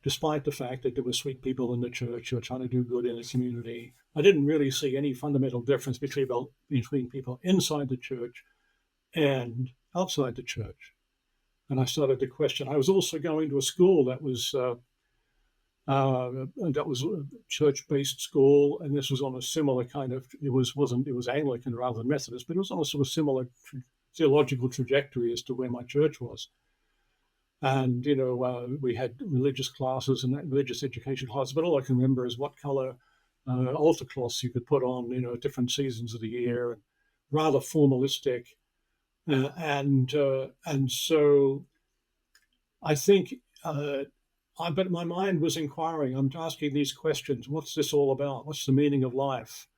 despite the fact that there were sweet people in the church who were trying to do good in the community. I didn't really see any fundamental difference between people inside the church and outside the church. And I started to question. I was also going to a school that was a church-based school, and this was on a similar kind of. It was Anglican rather than Methodist, but it was on a sort of similar theological trajectory as to where my church was. And we had religious classes and religious education classes, but all I can remember is what color altar cloths you could put on, at different seasons of the year, and rather formalistic. And so I think, but my mind was inquiring. I'm asking these questions. What's this all about? What's the meaning of life?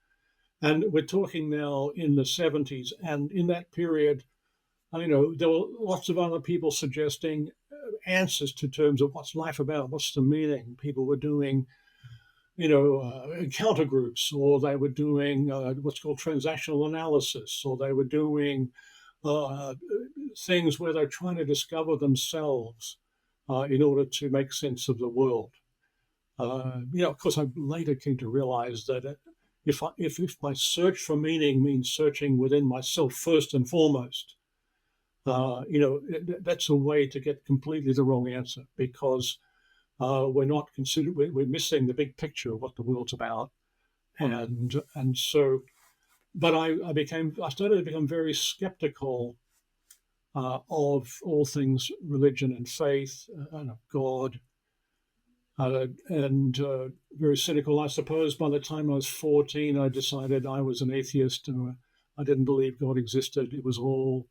And we're talking now in the 70s, and in that period, there were lots of other people suggesting answers to terms of what's life about, what's the meaning. People were doing, encounter groups, or they were doing what's called transactional analysis, or they were doing things where they're trying to discover themselves in order to make sense of the world. Of course, I later came to realize that if my search for meaning means searching within myself first and foremost, that's a way to get completely the wrong answer, because we're missing the big picture of what the world's about, and so. But I started to become very skeptical of all things religion and faith and of God, and very cynical. I suppose by the time I was 14, I decided I was an atheist, and I didn't believe God existed. It was all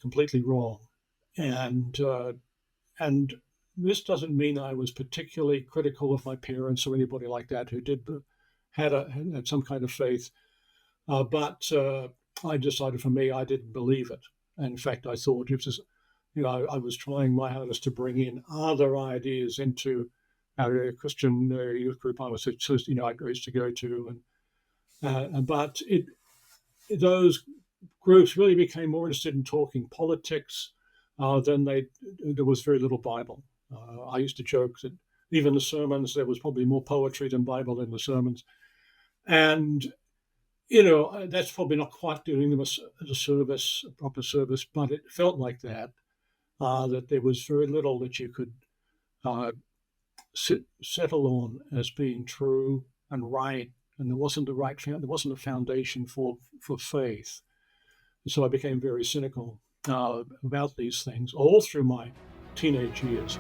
completely wrong, and this doesn't mean I was particularly critical of my parents or anybody like that who had some kind of faith, but I decided for me I didn't believe it. And in fact, I thought I was trying my hardest to bring in other ideas into our Christian youth group I used to go to, but those groups really became more interested in talking politics than there was very little Bible. I used to joke that even the sermons, there was probably more poetry than Bible in the sermons. And, that's probably not quite doing them a proper service, but it felt like that there was very little that you could settle on as being true and right. And there wasn't a foundation for faith. And so I became very cynical about these things all through my teenage years.